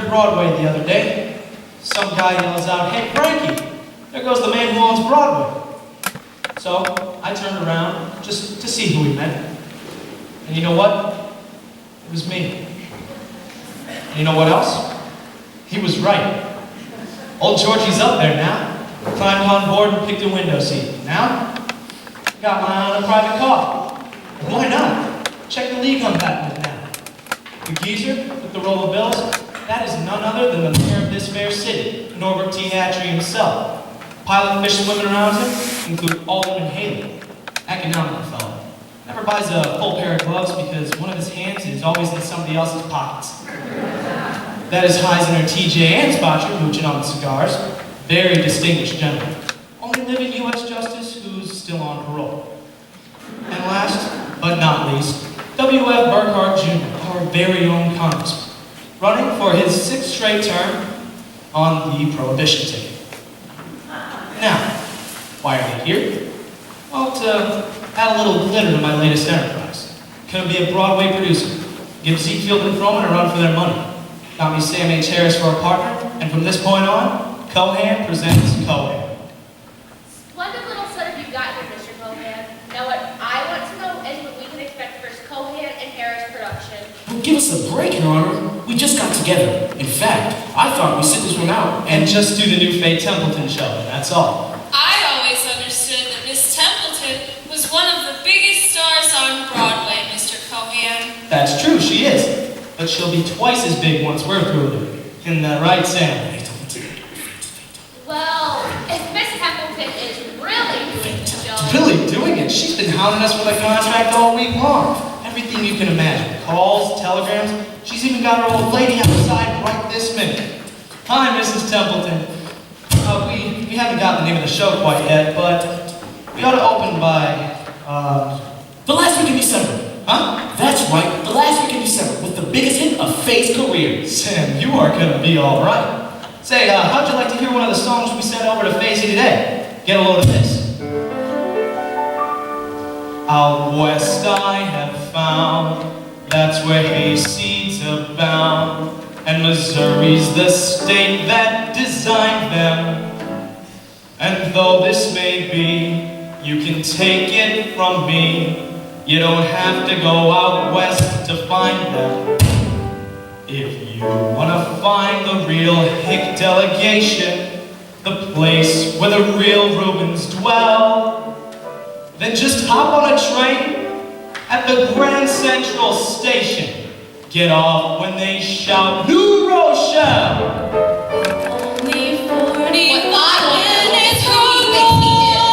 to Broadway the other day. Some guy yells out, "Hey Frankie, there goes the man who owns Broadway." So I turned around just to see who he meant. And you know what? It was me. And you know what else? He was right. Old Georgie's up there now. Climbed on board and picked a window seat. Now, got my eye on a private car. And why not? Check the league I'm batting with now. The geezer with the roll of bills, that is none other than the mayor of this fair city, Norbert T. Hatchery himself. Pilot fish swimming around him include Alderman Haley, economical fellow. Never buys a full pair of gloves because one of his hands is always in somebody else's pockets. That is Heisner, T.J. Ansbacher, mooching on the cigars. Very distinguished gentleman. Only living U.S. Justice who's still on parole. And last, but not least, W.F. Burkhart Jr., our very own congressman, running for his 6th straight term on the prohibition ticket. Now, why are they here? Well, to add a little glitter to my latest enterprise. Gonna be a Broadway producer. Give Ziegfeld and Froman a run for their money. Got me Sam H. Harris for a partner, and from this point on, Cohan presents Cohan. Splendid little setup you got here, Mr. Cohan. Now what I want to know is what we can expect for Cohan and Harris production. Well, give us a break, Your Honor. We just got together. In fact, I thought we'd sit this one out And just do the new Faye Templeton show, that's all. I always understood that Miss Templeton was one of the biggest stars on Broadway, Mr. Cohan. That's true, she is. But she'll be twice as big once we're through with her. Isn't that right, Sam? Well, if Miss Templeton is really doing the show... Really doing it? She's been hounding us with a contract all week long. Everything you can imagine. Calls, telegrams. She's even got her old lady outside right this minute. Hi, Mrs. Templeton. We haven't got the name of the show quite yet, but we ought to open by, the last week in December. Huh? That's right, the last week in December, with the biggest hit of Faye's career. Sam, you are gonna be all right. Say, how'd you like to hear one of the songs we sent over to Fazy today? Get a load of this. Out west I have found, that's where hayseeds abound, and Missouri's the state that designed them. And though this may be, you can take it from me, you don't have to go out west to find them. If you want to find the real hick delegation, the place where the real Rubens dwell, then just hop on a train at the Grand Central Station. Get off when they shout, New Rochelle! Only 40. What I want to know is who he thinks he is.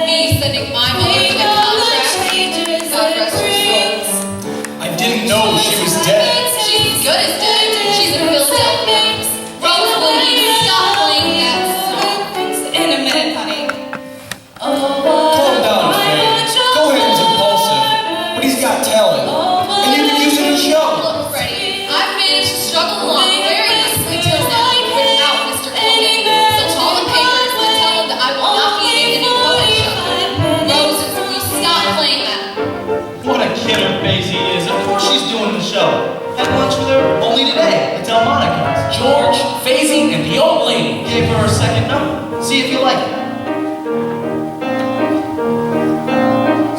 Me sending my mother to the contract. God rest her soul. I didn't know she was dead. She's as good as dead. She's in Philadelphia. Rose, will you stop playing that song? In a minute, honey. Calm down, Faye. Cohan's impulsive, but he's got talent. And you can use it in the show. Look, Freddie, I've managed to struggle along very nicely till now without Mr. Cohan. So call the papers and tell them that I will not be in the new Cohan show. Roses, will you stop playing that? What a killer Fazy is. Of course she's doing the show. Had lunch with her only today at Delmonico's. George, Fazy, and the old lady. Gave her a second number. See if you like it.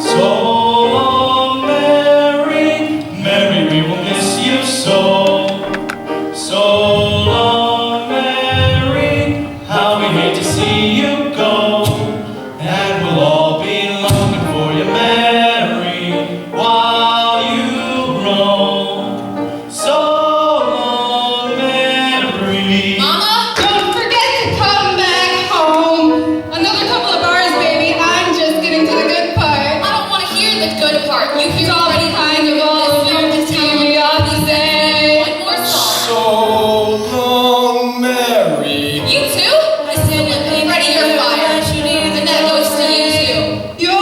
So long, Mary, Mary, we will miss you so. So long, Mary, how we hate to see you go. And we'll all be longing for you, Mary, while you roam. So long, Mary. Mama? Don't forget to come back home. Another couple of bars, baby. I'm just getting to the good part. I don't want to hear the good part. You It's hear all already kind of all over to tell me all the same. one more song. So long, Mary. You too? Freddie, you're fired. And that goes to you too. You're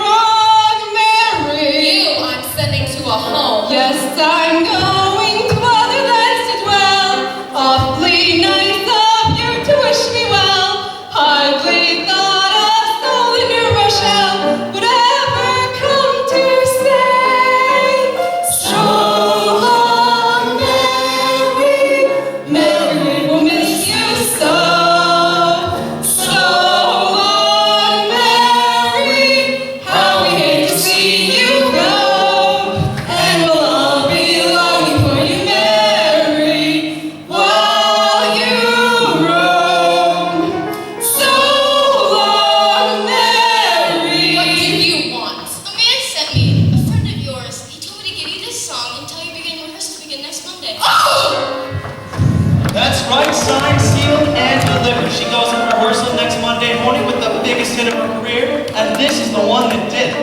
wrong, Mary. You, I'm sending to a home. Yes, I'm going to other lands to dwell. Awfully signed, sealed, and delivered. She goes in rehearsal next Monday morning with the biggest hit of her career, and this is the one that did it.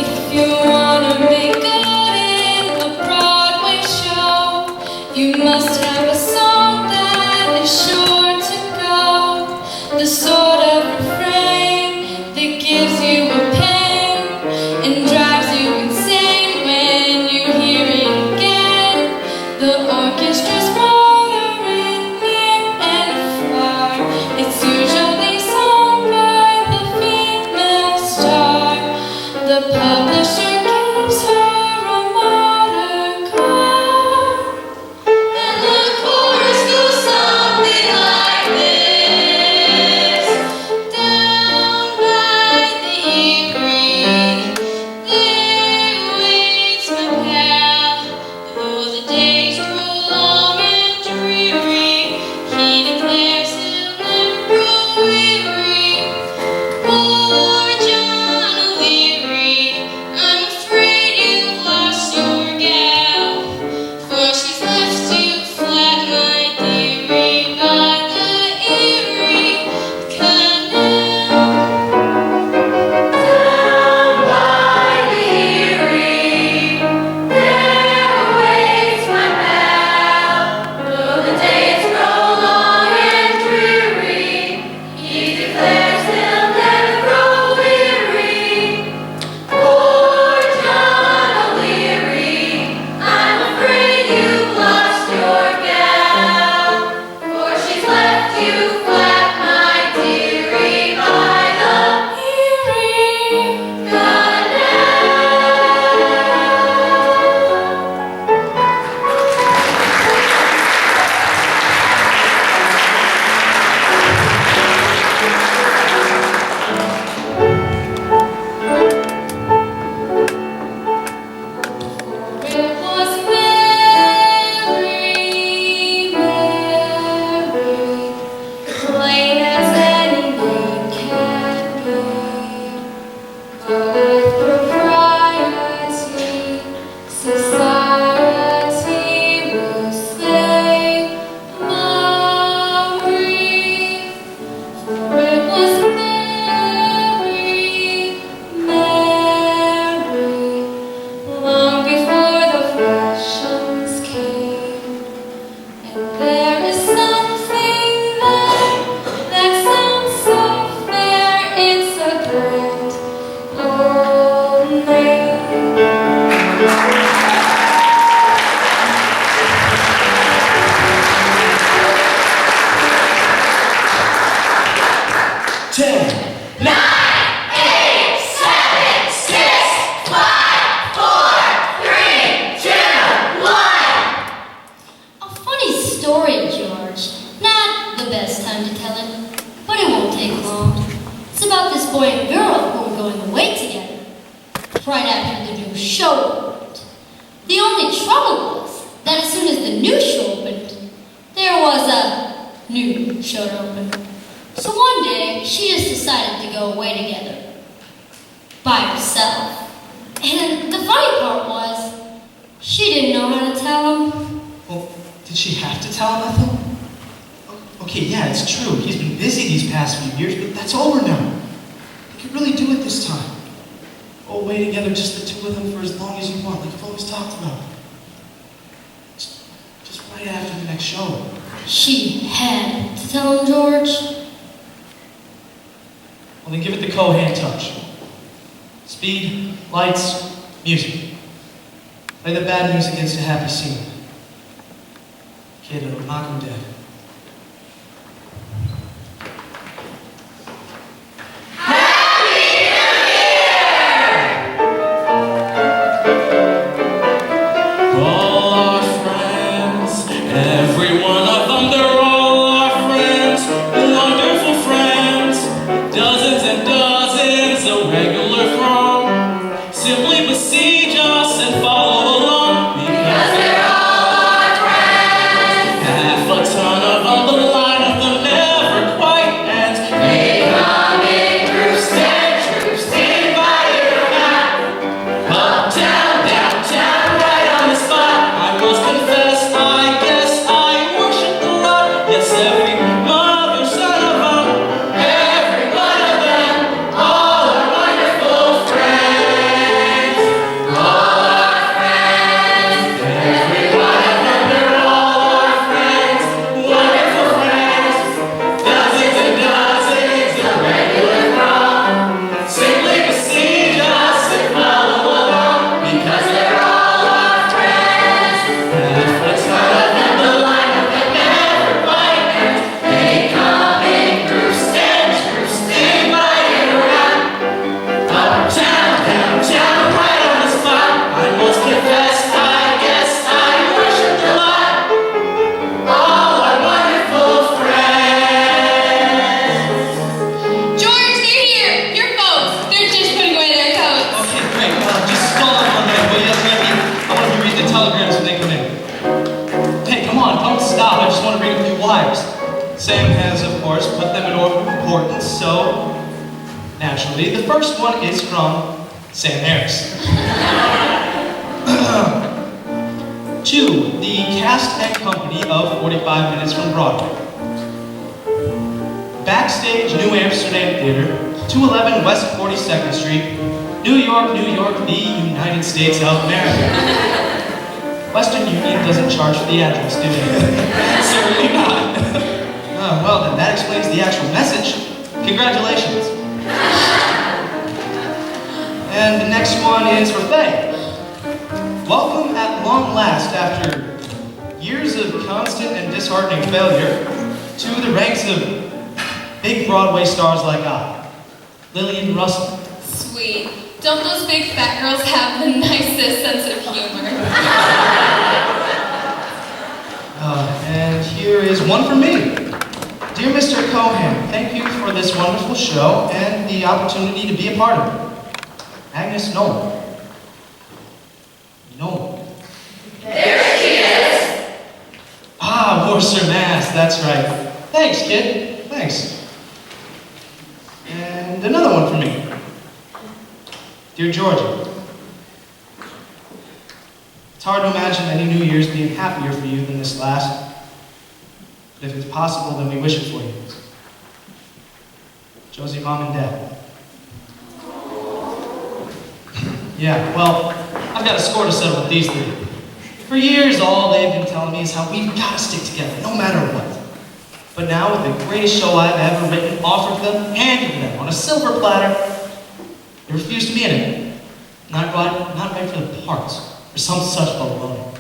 If you wanna make good in a Broadway show, you must have a song that is sure to go. The sort of refrain that gives you a pain and drives you insane when you hear it again. The orchestra's rather near and far. It's usually sung by the female star. The publisher gives her a motorcar. And the chorus goes something like this. Down by the Erie, there waits my pal. Though the days grow long and dreary, he declares he'll never grow weary. Poor John O'Leary, I'm afraid you've lost your gal, for she's left you flat, my dearie, by the Erie Canal. Down by the Erie, there waits my pal. Though the days grow long and dreary, he declares he'll never grow weary. Poor John O'Leary, I'm afraid you've lost your gal, for she's left you flat, my dearie, by the Erie It was very, very plain as any night can be. But propriety, society will say, Marie. For it was Mary, long before the fashions came. And there is something that sounds so fair, it's a grand old name. 10, 9, 8, 7, 6, 5, 4, 3, 2, 1. A funny story, George. Not the best time to tell it, but it won't take long. It's about this boy and girl who were going away together, right after the new show opened. The only trouble was that as soon as the new show opened, there was a new show to open. So one day, she just decided to go away together. By herself. And the funny part was, she didn't know how to tell him. Well, did she have to tell him, Ethel? Okay, yeah, it's true. He's been busy these past few years, but that's over now. You could really do it this time. Go away together, just the two of them, for as long as you want, like you've always talked about. Just right after the next show. She had to tell him, George. Well, then give it the Cohan touch. Speed, lights, music. Play the bad news against a happy scene. Kid, it'll knock him dead. All our friends, every one of them, they're all our friends, wonderful friends, dozens and dozens, a regular throng, simply besiege us and follow along, because they're all our friends. Half a ton Sam has, of course, put them in order of importance, so naturally, the first one is from Sam Harris. 2. The cast and company of 45 Minutes from Broadway. Backstage, New Amsterdam Theater, 211 West 42nd Street, New York, New York, the United States of America. Western Union doesn't charge for the address, do they? Certainly not. Well, then that explains the actual message. Congratulations. And the next one is for Faye. Welcome at long last, after years of constant and disheartening failure, to the ranks of big Broadway stars like I, Lillian Russell. Sweet. Don't those big fat girls have the nicest sense of humor? And here is one for me. Dear Mr. Cohen, thank you for this wonderful show and the opportunity to be a part of it. Agnes Nolan. Nolan. There she is. Ah, Worcester, Mass. That's right. Thanks, kid. Thanks. And another one for me. Dear Georgia, it's hard to imagine any New Year's being happier for you than this last. But if it's possible, then we wish it for you. Josie, Mom, and Dad. Yeah, well, I've got a score to settle with these three. For years, all they've been telling me is how we've got to stick together, no matter what. But now, with the greatest show I've ever written, offered them, handed them on a silver platter, they refuse to be in it. Not right for the parts, or some such baloney.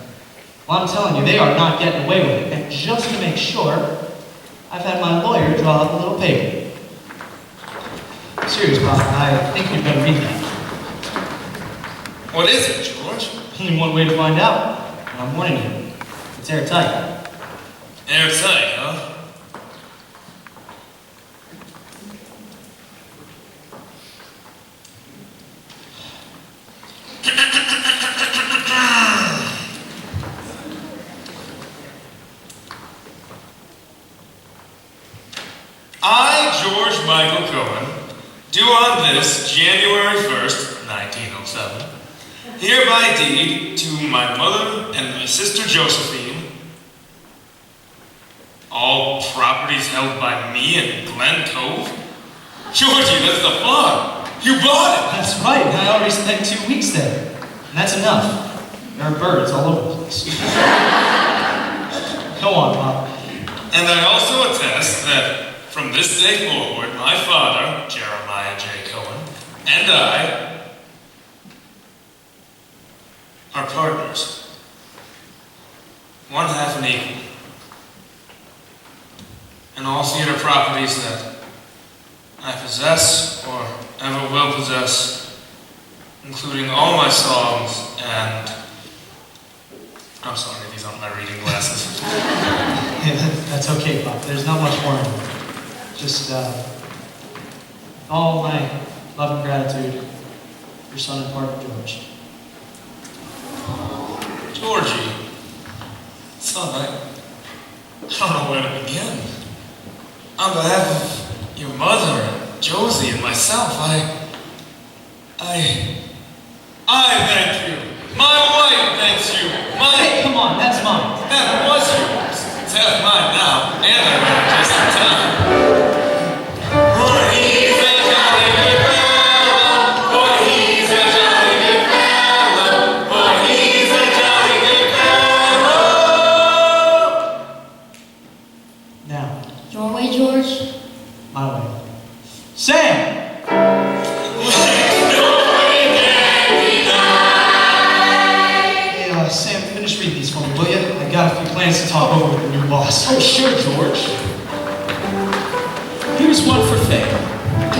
Well, I'm telling you, they are not getting away with it. And just to make sure, I've had my lawyer draw up a little paper. I'm serious, Bob. I think you'd better read that. What is it, George? Only one way to find out. And I'm warning you. It's airtight. Airtight, huh? I, George Michael Cohen, do on this January 1st, 1907, hereby deed to my mother and my sister Josephine all properties held by me in Glen Cove. Georgie, that's the farm. You bought it. That's right. I already spent 2 weeks there. And that's enough. There are birds all over the place. Go on, Bob. And I also attest that from this day forward, my father, Jeremiah J. Cohen, and I are partners. One half and equal. And all theater properties that I possess or ever will possess, including all my songs and... I'm sorry, these aren't my reading glasses. Yeah, that's okay, Bob. There's not much more in it. Just, all my love and gratitude, your son and partner, George. Georgie, son, I don't know where to begin. On behalf of your mother, Josie, and myself, I thank you. My wife thanks you. Hey, come on, that's mine. That was yours. It's half mine now, and I ran just in time. For he's a jolly good fellow. For he's a jolly good fellow. For he's a jolly good fellow. Now, Your way, George? my way. Sam! Hey, Sam, finish reading these for me, will you? I got a few plans to talk over with the new boss. Oh, sure, George. Here's one for Faye.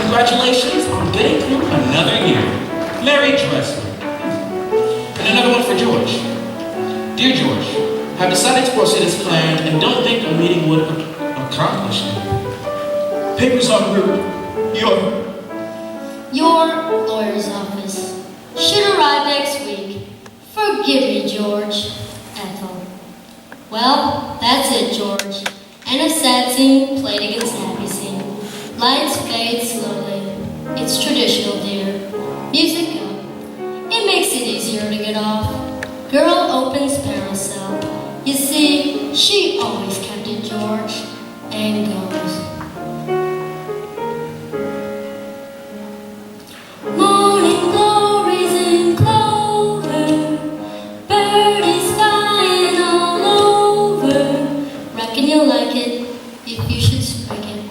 Congratulations on getting through another year. Merry Dressler. And another one for George. Dear George, I've decided to proceed as planned and don't think a meeting would accomplish it. Papers en route. Your lawyer's office should arrive next week. Forgive me, George. Ethel. Well, that's it, George. And a sad dancing, played against happy scene. Lights fade slowly. It's traditional, dear. Music up. It makes it easier to get off. Girl opens parasol. You see, she always kept it George, and goes. Morning glories in clover, birdies flying all over. Reckon you'll like it if you should sprig it.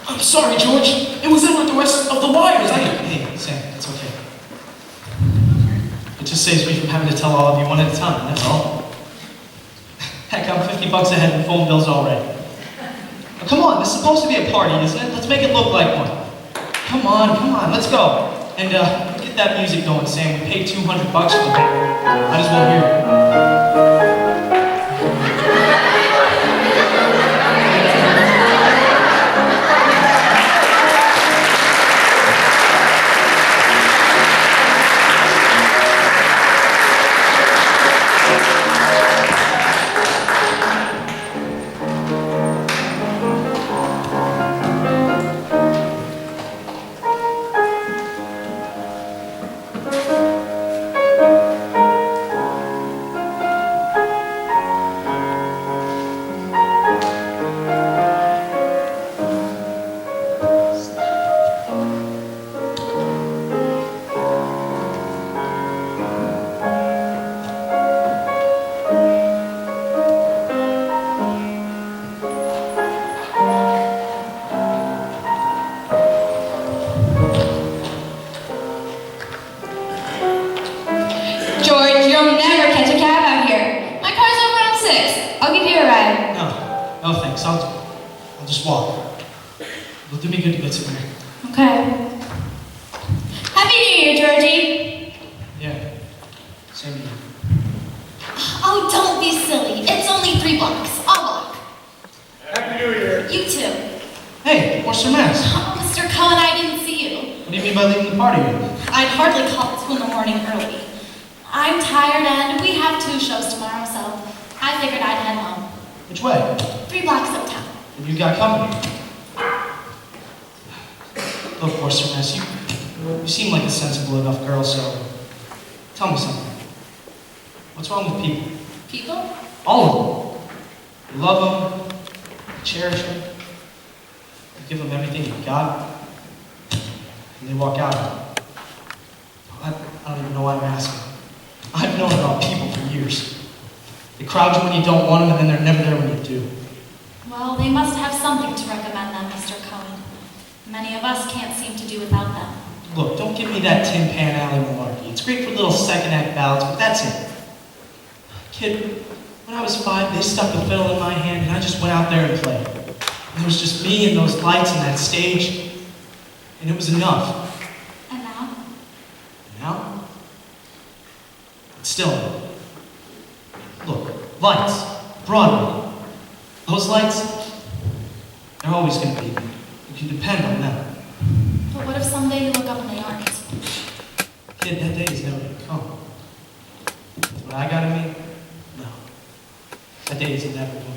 I'm sorry, George. It was in with the rest of the wires. Hey, Sam, it's okay. It just saves me from having to tell all of you one at a time, that's all. Heck, I'm $50 ahead in phone bills already. Now, come on, this is supposed to be a party, isn't it? Let's make it look like one. Come on, let's go. And get that music going, Sam. We paid $200 for the band. Might as well hear it. George, you'll never catch a cab out here. My car's over on 6. I'll give you a ride. No thanks. I'll just walk. It'll do me good to get somewhere. Okay. Happy New Year, Georgie. Yeah. Same to you. Oh, don't be silly. It's only 3 blocks. I'll walk. Happy New Year. You too. Hey, what's your mess? Oh, Mr. Cohen, I didn't see you. What do you mean by leaving the party here? I'd hardly call it 2 in the morning early. I'm tired and we have 2 shows tomorrow, so I figured I'd head home. Which way? 3 blocks uptown. And you got company. Look, Horster Mess, you seem like a sensible enough girl, so tell me something. What's wrong with people? People? All of them. You love them, you cherish them, you give them everything you got, and they walk out. I don't even know why I'm asking. I've known about people for years. They crowd you when you don't want them, and then they're never there when you do. Well, they must have something to recommend them, Mr. Cohen. Many of us can't seem to do without them. Look, don't give me that Tin Pan Alley malarkey. It's great for little second-act ballads, but that's it. Kid, when I was 5, they stuck a fiddle in my hand, and I just went out there and played. And it was just me and those lights and that stage, and it was enough. And now? Now? It's still enough. Look, lights, Broadway. Those lights, they're always going to be there. You can depend on them. But what if someday you look up and they aren't? Kid, that day is never going to come. What I got in me? No. That day is never going to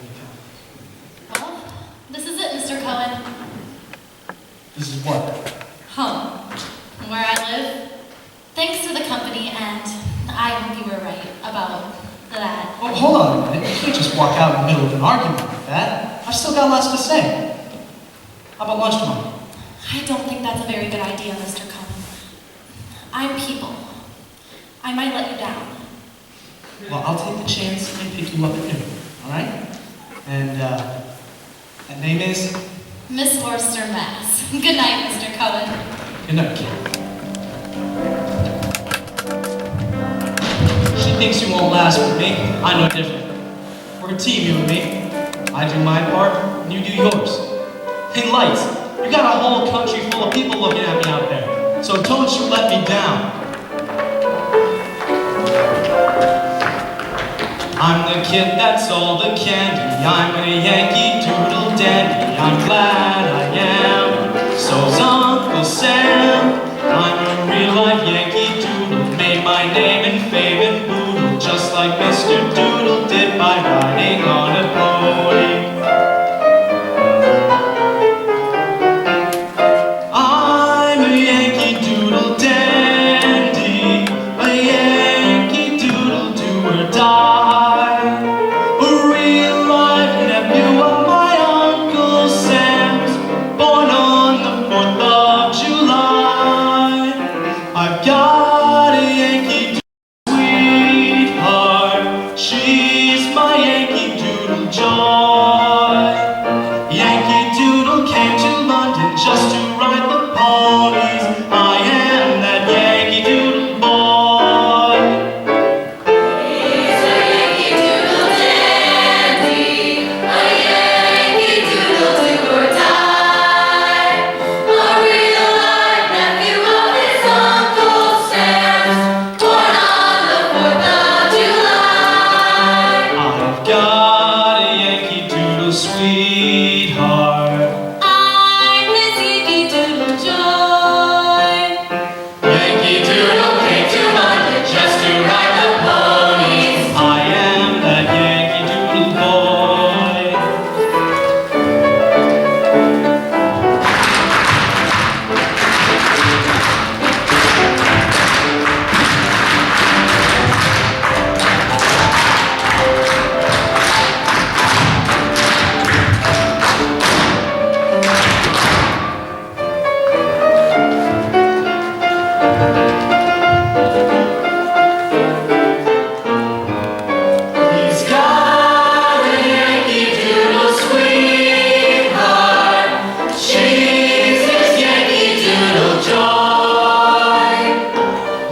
come. Well, this is it, Mr. Cohen. This is what? Home. Where I live. Thanks to the company, and I hope you were right about that. Oh, hold on a minute. You can't just walk out in the middle of an argument like that. I've still got lots to say. How about lunch tomorrow? I don't think that's a very good idea, Mr. Cohen. I'm people. I might let you down. Well, I'll take the chance and pick you up at noon, all right? And, that name is? Miss Forster Mass. Good night, Mr. Cohen. Good night, kid. She thinks you won't last with me. I know different. We're a team, you and me. I do my part, and you do yours. Hey, lights, you got a whole country full of people looking at me out there. So don't you let me down. I'm the kid that's all the candy. I'm a Yankee Doodle dandy. I'm glad I am. So's Uncle Sam. I'm a real life Yankee Doodle. Made my name in fame and boodle just like like Mr. Doodle did by riding on a pony. I'm a Yankee Doodle dandy, a Yankee Doodle do or die, a real life nephew of my Uncle Sam's, born on the 4th of July. I've got a Yankee sweetheart, she's my Yankee Doodle joy. Yankee Doodle came to London just to ride the ponies. I am that Yankee Doodle boy. He's a Yankee Doodle dandy, a Yankee Doodle do or die, a real life nephew of his Uncle Sam's, born on the 4th of July. I've got a Yankee Doodle sweetheart. I'm his Yankee Doodle joy. Yankee Doodle came to London just to ride the ponies. I am that Yankee Doodle boy. He's got a Yankee Doodle sweetheart, she's his Yankee Doodle joy.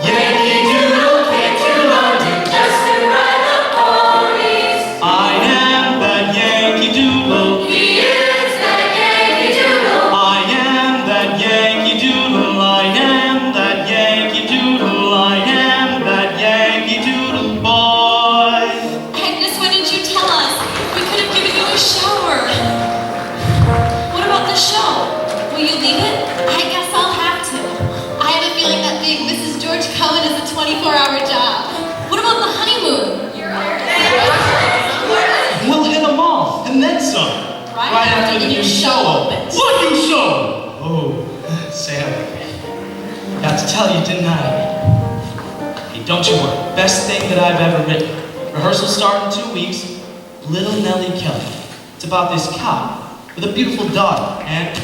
Yankee Doodle came to London just to ride the ponies. I am that Yankee Doodle. He is that Yankee Doodle. I am that Yankee Doodle. I am that Yankee Doodle. I am that Yankee Doodle boy. Agnes, why didn't you tell us? We could have given you a shower. What about the show? Will you leave it? I guess I'll have to. I have a feeling that being Mrs. George Cohen is a 24-hour job. What about the honeymoon? We'll hit them all, and then some. Right after the new show opens. What new show? Oh, Sam. Got to tell you, didn't I? Hey, don't you worry. Best thing that I've ever written. Rehearsal start in 2 weeks. Little Nellie Kelly. It's about this cop with a beautiful daughter, and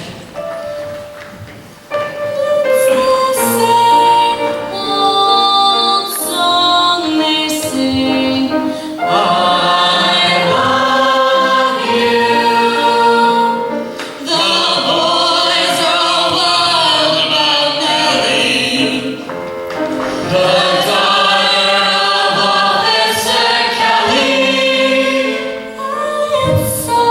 It's the same old song they sing. I love you. The boys are all wild about Nellie, the daughter of Officer Kelly. And so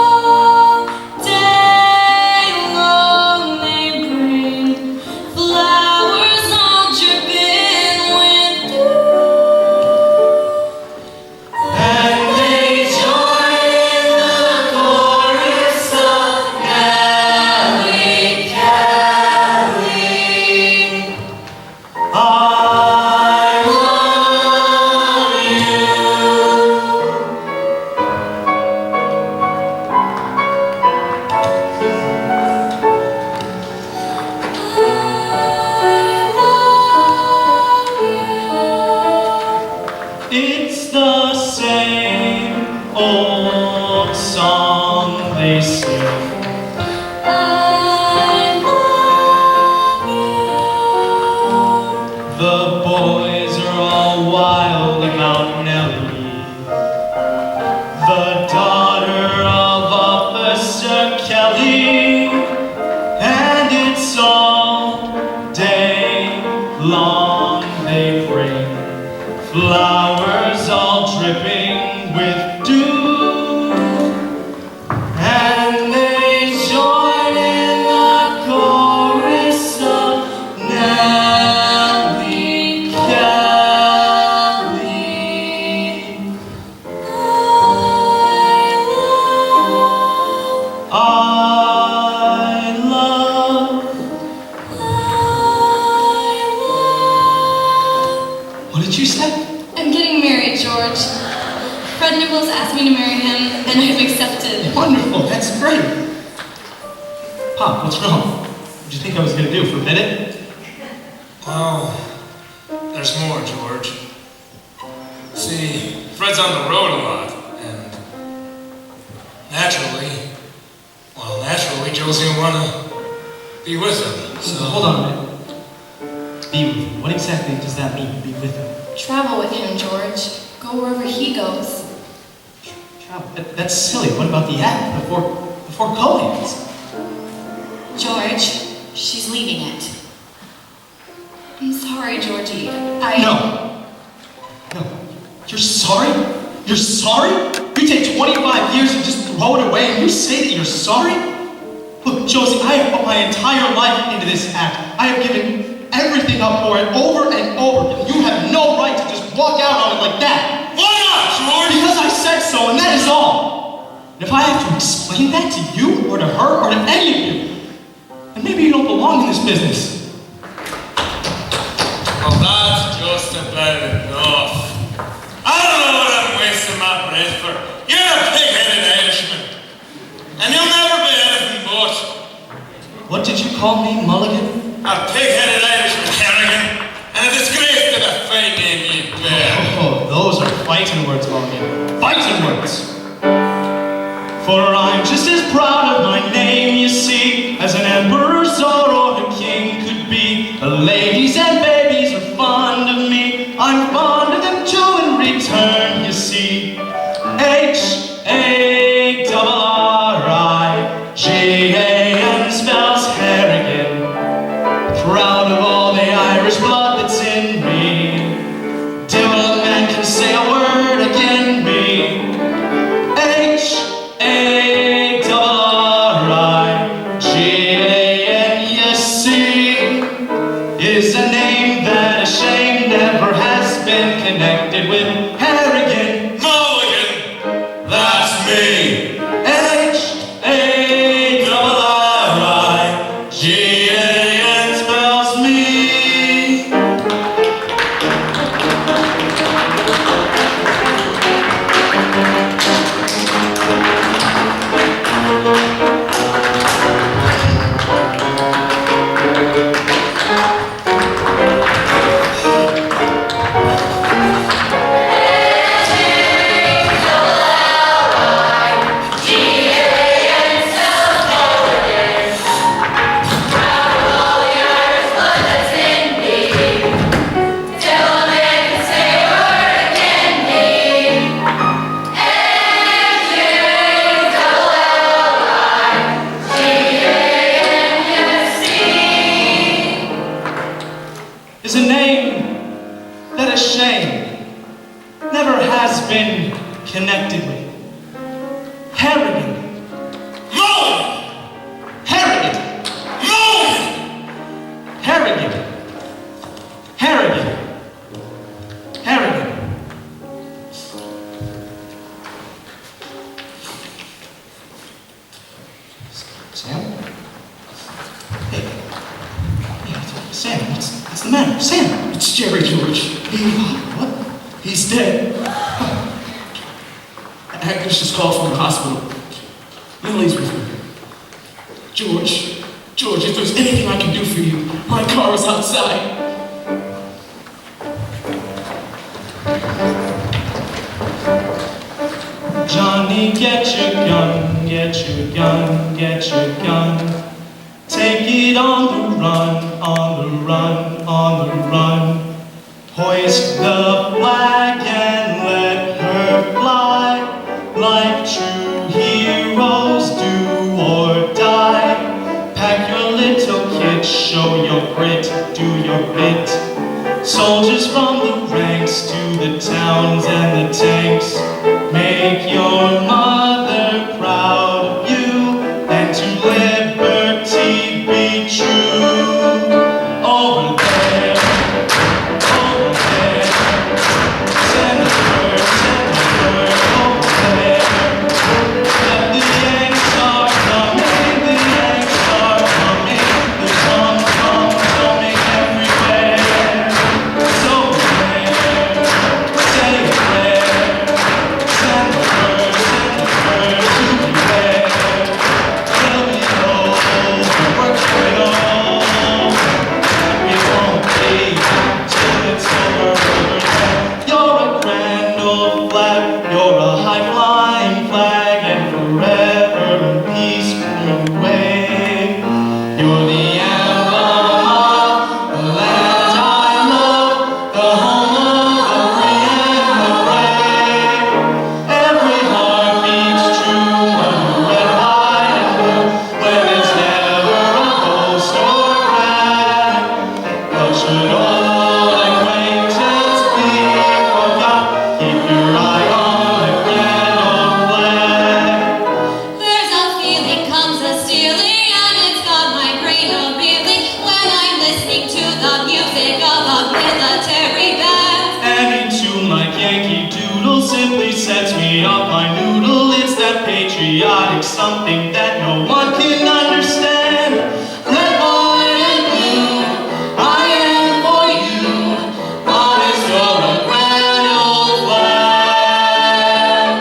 day long they bring flowers all dripping with dew, and they join in the chorus of Nellie Kelly. I love you. It's the same old song they sing. The boys are all wild about Nellie, the daughter of Officer Kelly, and it's all day long they bring flowers all dripping with dew, and uncles asked me to marry him, and I've accepted. Wonderful, that's great. Pop, what's wrong? What did you think I was going to do, forbid it? Well, there's more, George. See, Fred's on the road a lot, and naturally, Josie will want to be with him. So Hold on a minute. Be with him. What exactly does that mean, be with him? Travel with him, George. Go wherever he goes. Travel? That's silly. What about the act before co-eds? George, she's leaving it. I'm sorry, Georgie. No. You're sorry? You're sorry? You take 25 years and just throw it away and you say that you're sorry? Look, Josie, I have put my entire life into this act. I have given everything up for it over and over, and you have no right to just walk out on it like that. why not, George? Because I said so, and that is all. And if I have to explain that to you, or to her, or to any of you, then maybe you don't belong in this business. Well, that's just about enough. I don't know what I'm wasting my breath for. You're a pig-headed Irishman, and you'll never be anything but What did you call me, Mulligan? a pig-headed Irishman, Harrigan, and a disgrace to the fine name you bear. Oh, those are fighting words, Mulligan. Fighting words! For I'm just as proud of my name, you see, as an emperor's or a king could be. The ladies and babies are fond of me. I'm fond of them too in return, you see. H-A-R-R-I-G-A-N spells Harrigan. Proud of all the Irish blood that's in me. Till a man can say a word again me. H-A-R-R-I-G-A-N, you see, is a name that a shame never has been connected with Harrigan. Mulligan, that's me. H-A-R-R-I-G-A-N spells me. Is a name that a shame never has been connected with. Harrigan. Mulligan! Harrigan. Mulligan! Harrigan. Harrigan. Harrigan. Sam? Hey. Sam, what's the matter? Sam! It's Jerry, George. What? He's dead. Agnes just called from the hospital. Lily's with me. George, if there's anything I can do for you, my car is outside. Johnny, get your gun, get your gun, get your gun. Take it on the run, on the run, on the run. Hoist the flag and let her fly, like true heroes do or die. Pack your little kit, show your grit, do your bit. Soldiers from the ranks to the towns and the tanks, make your mother proud of you, and to liberty be true. Over there, Senator my noodle, it's that patriotic something that no one can understand. Red, white, and blue, I am for you. Honest, you're a grand old flag.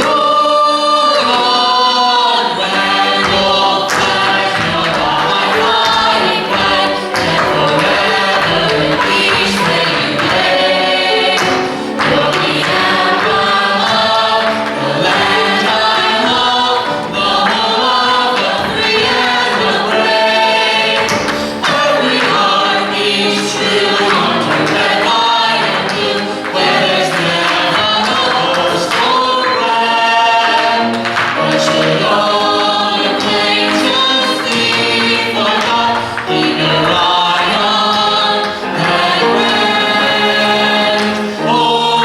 You're a grand old flag, you're a high-flying flag, and forever peace may you reign. You're the emblem of the land I love, the home of the free and the brave. Every heart beats true under red, white, and blue, where there's never a boast or brag. But should all acquaintance be forgot, keep your eye on that red, old,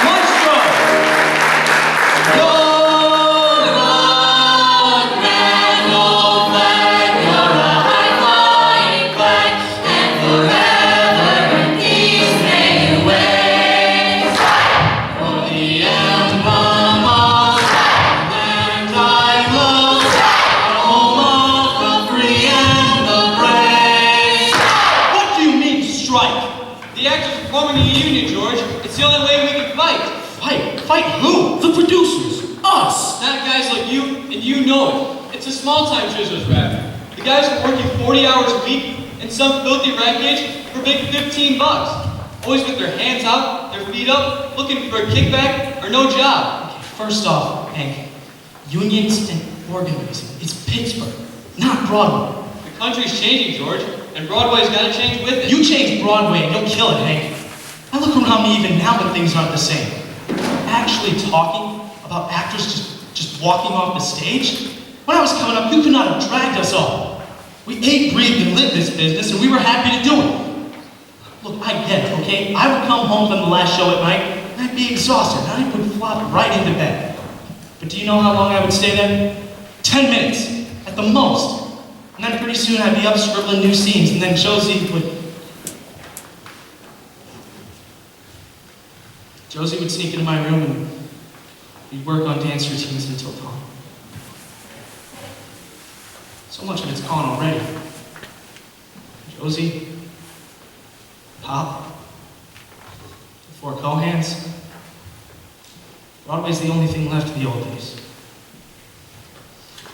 Maestro! You're a grand old flag, you're a high-flying flag, and forever in peace may you wave. You're the emblem of the land I love, the home of the free and the brave. What do you mean, strike? The actors are forming a union, George. It's the only way we can fight. Fight? Fight who? The producers, us. Not guys like you, and you know it. It's a small-time Chisholm's rap. The guys are working 40 hours a week in some filthy rat cage for big $15. Always with their hands out, their feet up, looking for a kickback or no job. First off, Hank, unions and organizing, it's Pittsburgh, not Broadway. The country's changing, George, and Broadway's got to change with it. You change Broadway and you'll kill it, Hank. I look around me even now when things aren't the same. Actually talking about actors just walking off the stage? When I was coming up, you could not have dragged us all. We ate, breathed, and lived this business, and we were happy to do it. Look, I get it, okay? I would come home from the last show at night, and I'd be exhausted, and I would flop right into bed. But do you know how long I would stay there? 10 minutes, at the most. And then pretty soon I'd be up scribbling new scenes, and then Josie would sneak into my room and we'd work on dance routines until dawn. So much of it's gone already. Josie, Pop, the four Cohans. Broadway's the only thing left of the old days.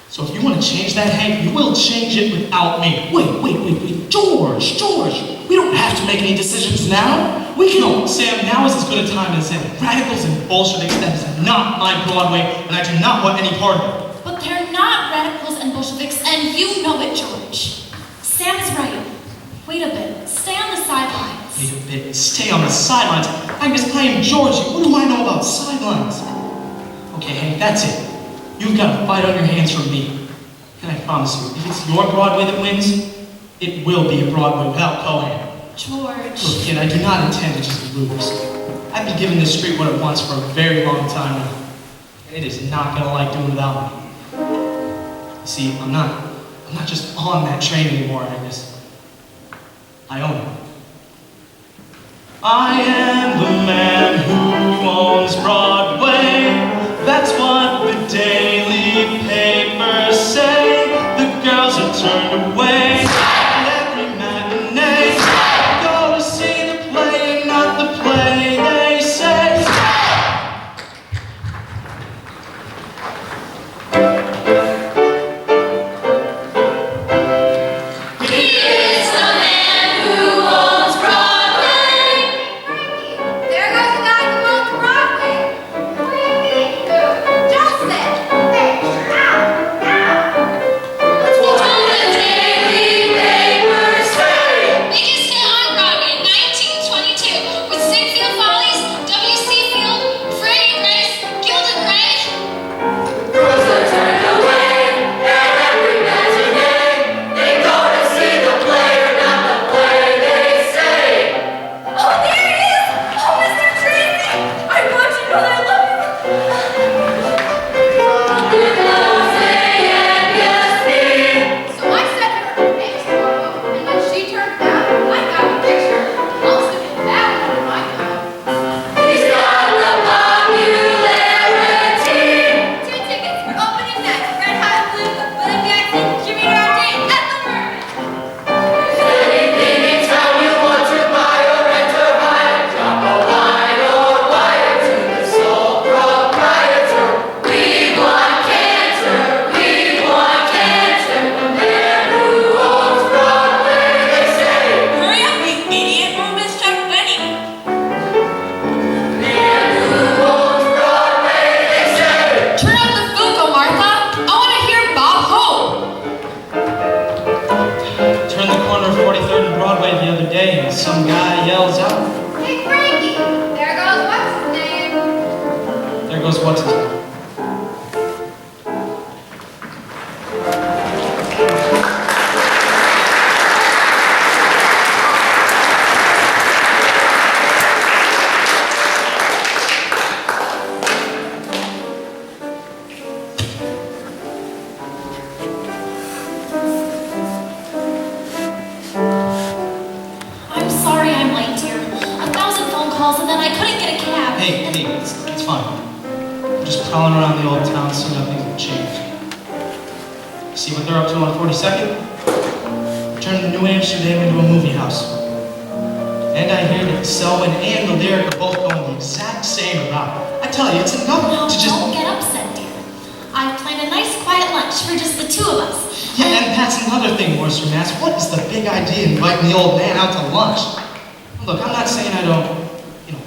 So if you want to change that, Hank, you will change it without me. Wait, George, we don't have to make any decisions now. We can No, Sam, now is as good a time as any. Radicals and Bolsheviks, that is not my Broadway, and I do not want any part of it. But they're not radicals and Bolsheviks, and you know it, George. Sam is right. Wait a bit. Stay on the sidelines. Wait a bit, stay on the sidelines. I'm just playing Georgie. What do I know about sidelines? Okay, Hank, that's it. You've got a fight on your hands from me. And I promise you, if it's your Broadway that wins, it will be a Broadway without Cohan. George. Look, kid, I do not intend to just lose. I've been giving this street what it wants for a very long time now. And it is not gonna like doing without me. See, I'm not just on that train anymore, Agnes. I own it. I am the man who owns Broadway. That's what the daily papers say. The girls are turned away at every matinee. Go to see the play and not the play, they say. He is the man who owns Broadway. There goes there goes what's his name. I'm sorry I'm late, dear. 1,000 phone calls and then I couldn't get a cab. Hey, it's fine. I'm just prowling around the old town, seeing how things have changed. See what they're up to on 42nd? Turning New Amsterdam into a movie house. And I hear that Selwyn and the Lyric are both going the exact same route. I tell you, it's enough No, to just... don't get upset, dear. I've planned a nice quiet lunch for just the two of us. Yeah, and that's another thing, Worcester, Mass. What is the big idea in inviting the old man out to lunch? Look, I'm not saying I don't,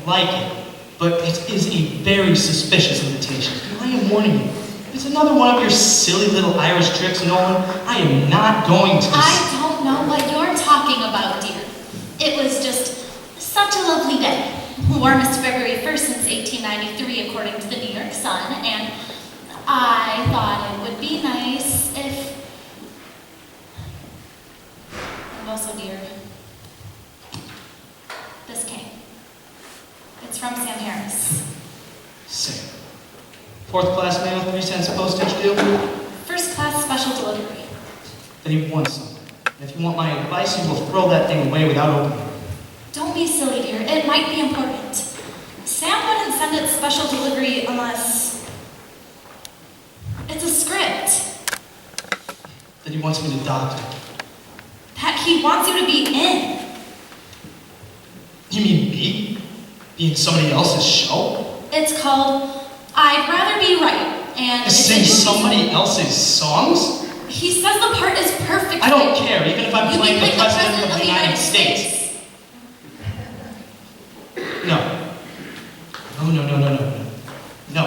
like it, but it is a very suspicious invitation. And I am warning you. If it's another one of your silly little Irish tricks, Nolan, I am not going to... I don't know what you're talking about, dear. It was just such a lovely day. Warmest February 1st since 1893, according to the New York Sun, and I thought it would be nice if... And also, dear, this came. It's from Sam Harris. Sam. 4th class mail, 3 cents postage deal? First class special delivery. Then he wants something. And if you want my advice, you will throw that thing away without opening it. Don't be silly, dear. It might be important. Sam wouldn't send it special delivery unless... It's a script. That he wants me to doctor. That he wants you to be in. You mean me? Being somebody else's show? It's called I'd Rather Be Right, and To sing somebody else's songs? He says the part is perfect. I don't care, even if I'm You playing can the play President of the United States. No. No.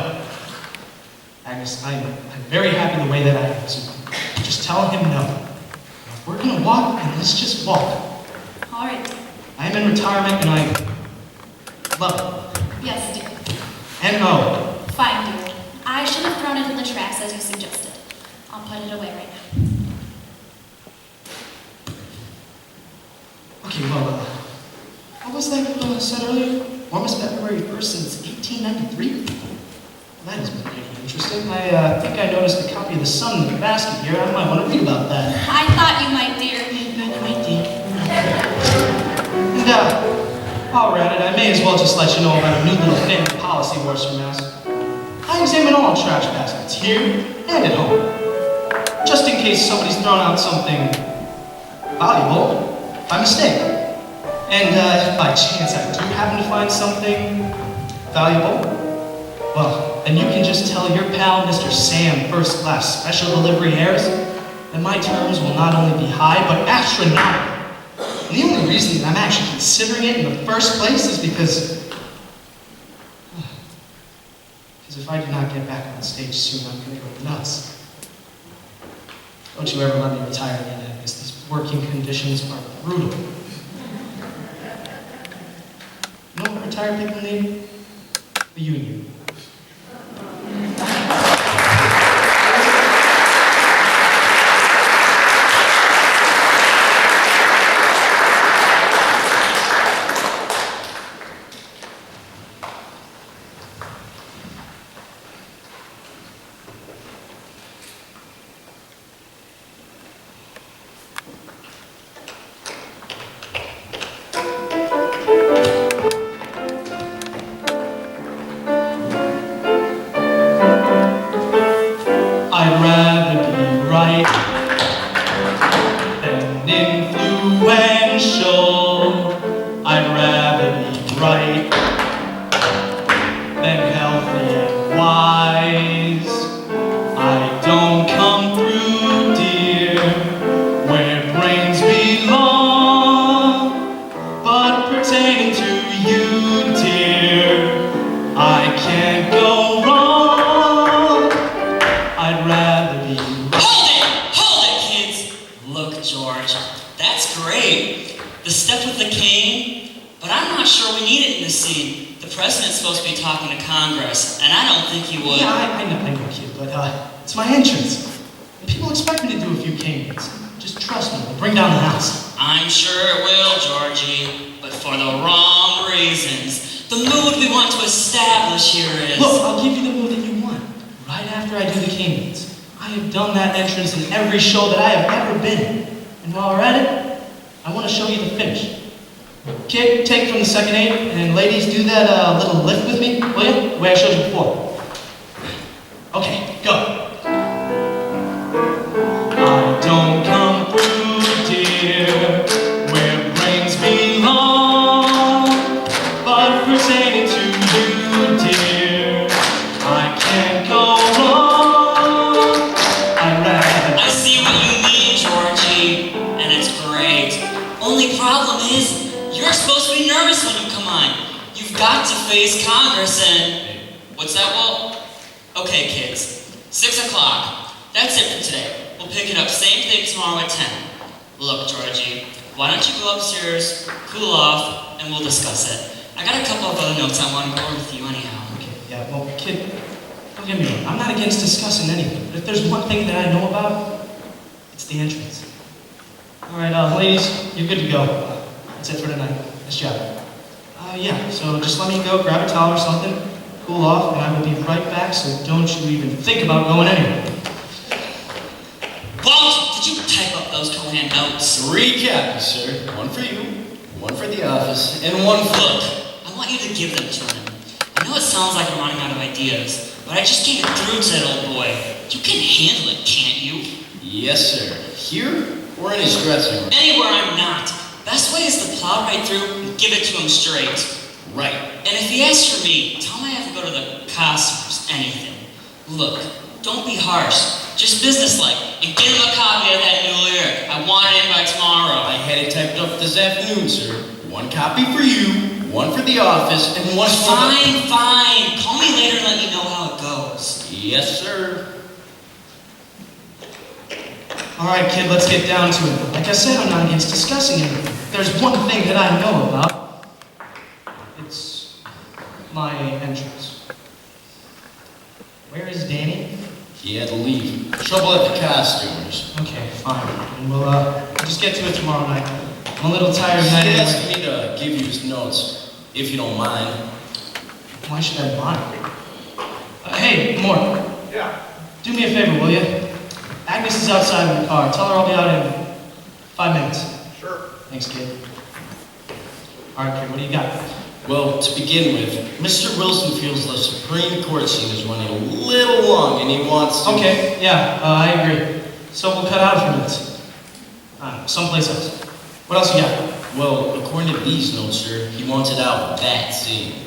Agnes, I'm very happy the way that I am, so just tell him no. If we're gonna walk, then let's just walk. All right. I am in retirement and I love it. Yes, dear. N-O. Fine, dear. I should have thrown it in the trash as you suggested. I'll put it away right now. Okay, well, what was that I said earlier? Warmest February 1st since 1893? Well, that is pretty interesting. I think I noticed a copy of The Sun in the basket here. I might want to read about that. I thought you might, dear. And, while we're at it, I may as well just let you know about a new little family policy, Worcester, Mass. I examine all trash baskets, here and at home. Just in case somebody's thrown out something valuable by mistake. And if by chance I do happen to find something valuable, well, then you can just tell your pal, Mr. Sam, first class special delivery Harris, that my terms will not only be high, but astronomical. And the only reason that I'm actually considering it in the first place is because if I do not get back on stage soon, I'm going to go nuts. Don't you ever let me retire again, Agnes. These working conditions are brutal. You know what retired people need? The union. supposed to be talking to Congress, and I don't think he would. Yeah, I know, kid, but it's my entrance. People expect me to do a few cadence. Just trust me, it'll bring down the house. I'm sure it will, Georgie, but for the wrong reasons. The mood we want to establish here is... Look, I'll give you the mood that you want. Right after I do the cadence. I have done that entrance in every show that I have ever been in. And while we're at it, I want to show you the finish. Kid, take it from the second eight, and ladies, do that little lift with me, will you? The way I showed you before. Okay, go. I don't come through, dear, where brains belong, but pertaining to you, dear, I can't go wrong. I see what you mean, Georgie, and it's great. Only problem is, you're supposed to be nervous when you come on. You've got to face Congress and... What's that, Walt? Okay, kids. 6 o'clock. That's it for today. We'll pick it up same thing tomorrow at 10. Look, Georgie, why don't you go upstairs, cool off, and we'll discuss it. I got a couple of other notes I want to go over with you anyhow. Okay, yeah, well, kid, don't get me wrong. I'm not against discussing anything, but if there's one thing that I know about, it's the entrance. All right, ladies, you're good to go. That's it for tonight. Nice job. Yeah, so just let me go, grab a towel or something, cool off, and I will be right back, so don't you even think about going anywhere. Walt, did you type up those Cohan notes? 3 copies, sir. 1 for you, 1 for the office, and 1 for... Look, I want you to give them to him. I know it sounds like I'm running out of ideas, but I just gave it through to that old boy. You can handle it, can't you? Yes, sir. Here, or in his dressing room? Anywhere I'm not. Best way is to plow right through and give it to him straight. Right. And if he asks for me, tell him I have to go to the cosmos, anything. Look, don't be harsh. Just businesslike. And get him a copy of that new lyric. I want it in by tomorrow. I had it typed up this afternoon, sir. 1 copy for you, 1 for the office, and 1 for Fine. Call me later and let me know how it goes. Yes, sir. All right, kid, let's get down to it. Like I said, I'm not against discussing it. There's one thing that I know about. It's my entrance. Where is Danny? He had to leave. Trouble at the costumers. Okay, fine. And we'll just get to it tomorrow night. I'm a little tired tonight He anyway. asked me to give you his notes, if you don't mind. Why should I mind? Hey, Mort. Yeah. Do me a favor, will you? Agnes is outside in the car. Tell her I'll be out in 5 minutes. Sure. Thanks, kid. All right, kid, what do you got? Well, to begin with, Mr. Wilson feels the Supreme Court scene is running a little long, and he wants to... Okay, yeah, I agree. So we'll cut out a few minutes. I don't know, someplace else. What else you got? Well, according to these notes, sir, he wants it out with that scene.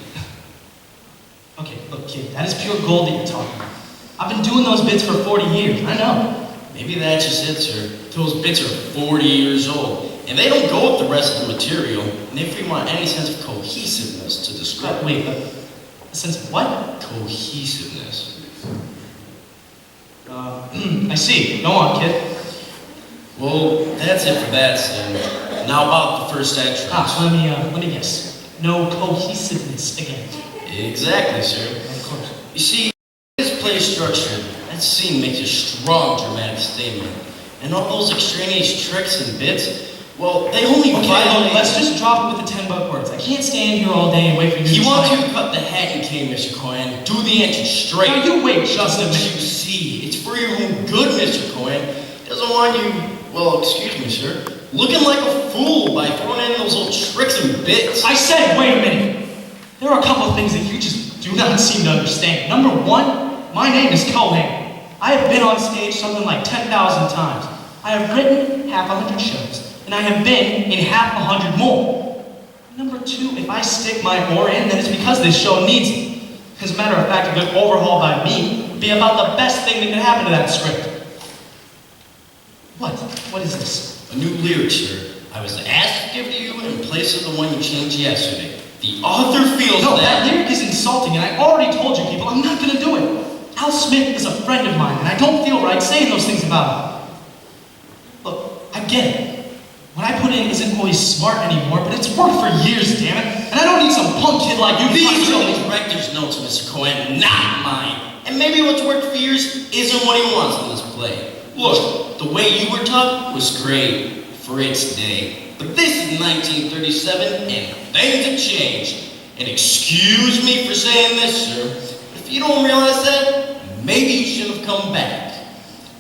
Okay, look, kid, that is pure gold that you're talking about. I've been doing those bits for 40 years, I know. Maybe that's just it, sir. Those bits are 40 years old, and they don't go with the rest of the material, and if we want any sense of cohesiveness to the script... Wait, a sense of what? Cohesiveness. I see. Go on, kid. Well, that's it for that scene. Now about the first entrance. So let me guess. No cohesiveness again. Exactly, sir. Of course. You see, this play is structured. That scene makes a strong dramatic statement. And all those extraneous tricks and bits, well, they only Okay, violate... look, let's just drop it with the 10-buck words. I can't stand here all day and wait for you to He wants explain. you to cut the hat you came, Mr. Cohen. Do the entrance straight. Now you wait just a Don't minute. you see? It's for your own good, Mr. Cohen. He doesn't want you, well, excuse me, sir, looking like a fool by throwing in those little tricks and bits. I said, wait a minute. There are a couple of things that you just do not seem to understand. Number one, my name is Cohen. I have been on stage something like 10,000 times. I have written half 100 shows, and I have been in half 100 more. Number two, if I stick my oar in, then it's because this show needs it. As a matter of fact, a good overhaul by me would be about the best thing that could happen to that script. What? What is this? A new lyric, sir. I was asked to give to you in place of the one you changed yesterday. The author feels No, that... that lyric is insulting, and I already told you people, I'm not going to do it. Al Smith is a friend of mine, and I don't feel right saying those things about him. Look, I get it. When what I put in isn't always smart anymore, but it's worked for years, damn it. And I don't need some punk kid like you to These tell are me. the director's notes, Mr. Cohen, not mine. And maybe what's worked for years isn't what he wants in this play. Look, the way you were taught was great for its day. But this is 1937 and things have changed. And excuse me for saying this, sir, if you don't realize that, maybe you should have come back.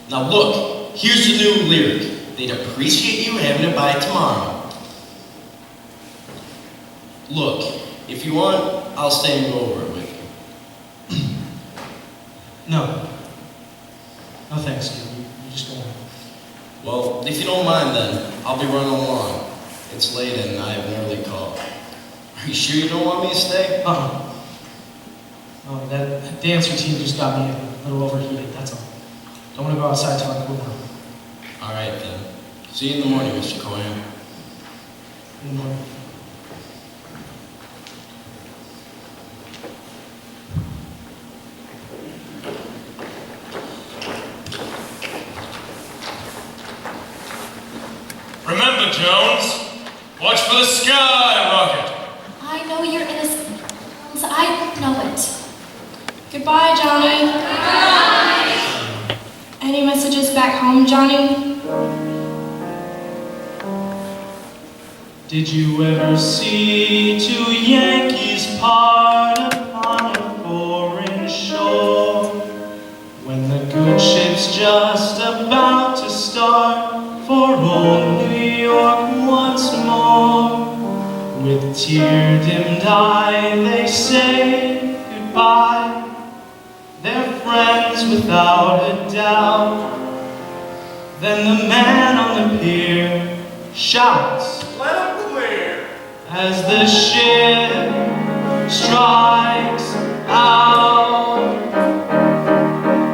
Now look, here's the new lyric. They'd appreciate you having it by tomorrow. Look, if you want, I'll stay and go over it with you. No. No thanks, kid. You just go on. Well, if you don't mind then, I'll be running along. It's late and I have an early call. Are you sure you don't want me to stay? Oh, that dancer team just got me a little overheated, that's all. Don't want to go outside till I cool down. All right then. See you in the morning, Mr. Cohen. In the morning. Remember, Jones, watch for the skyrocket. I know you're innocent. I know it. Goodbye, Johnny. Bye. Any messages back home, Johnny? Did you ever see two Yankees part upon a foreign shore? When the good ship's just about to start for old New York once more. With tear-dimmed eye they say goodbye. They're friends without a doubt. Then the man on the pier shouts, Let him clear. as the ship strikes out.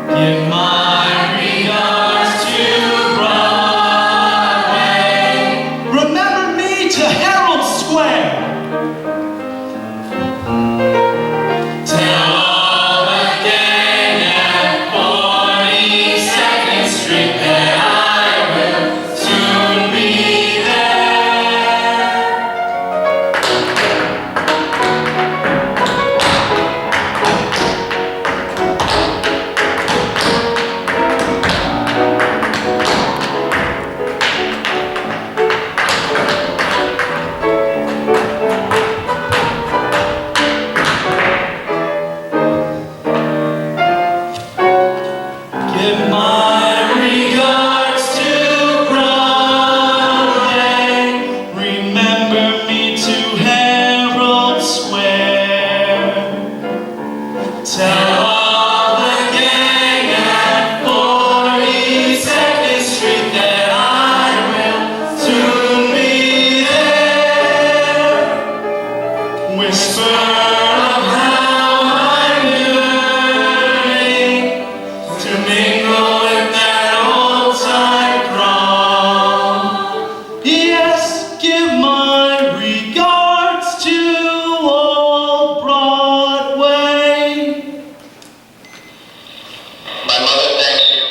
Give my regards to Broadway. Remember me to Herald Square. Tell all the gang at 42nd Street that I will soon be there. Give my regards to Broadway. Remember me to Herald Square. Tell all the gang at 42nd Street that I will soon be there. Whisper of how I'm yearning to mingle with that old-time throng. Yes, give my regards to old Broadway. My mother thanks you.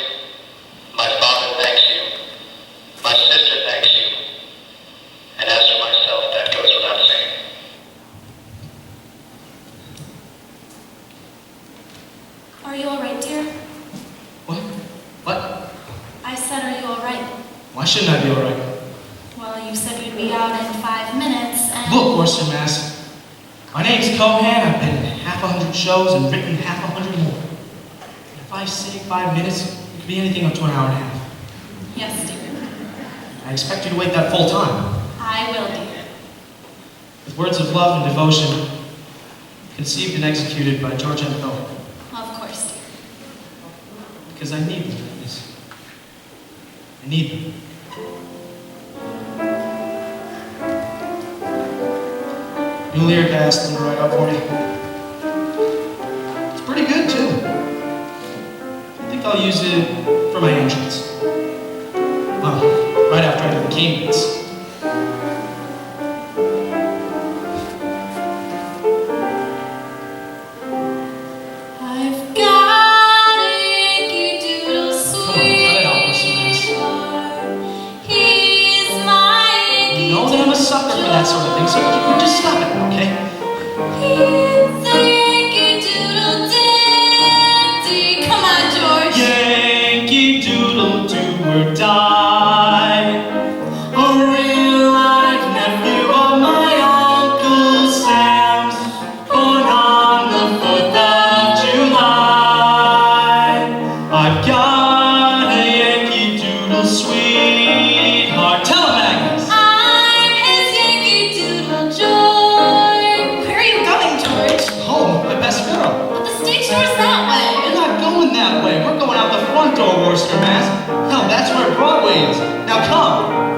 My father thanks you. My sister thanks you. And as for myself, that goes without saying. Are you all right, dear? What? What? I said, are you all right? Why shouldn't I be all right? Well, you said you'd be out in 5 minutes, and... Look, Worcester, Mass. My name's Cohen. I've been in 100 shows and written 100 more. If I say 5 minutes, it could be anything up to an hour and a half. Yes, dear. I expect you to wait that full time. I will, dear. With words of love and devotion, conceived and executed by George M. Cohen. Of course, dear. Because I need them, Miss. I need them. New lyric I asked them to write up for me. It's pretty good, too. I think I'll use it for my entrance. Well, right after I do the cane bits. I've got a Yankee Doodle Come on, cut it out, Worcester, Mass. sweetheart. He's my Forrester, Mass. Hell, that's where Broadway is. Now come.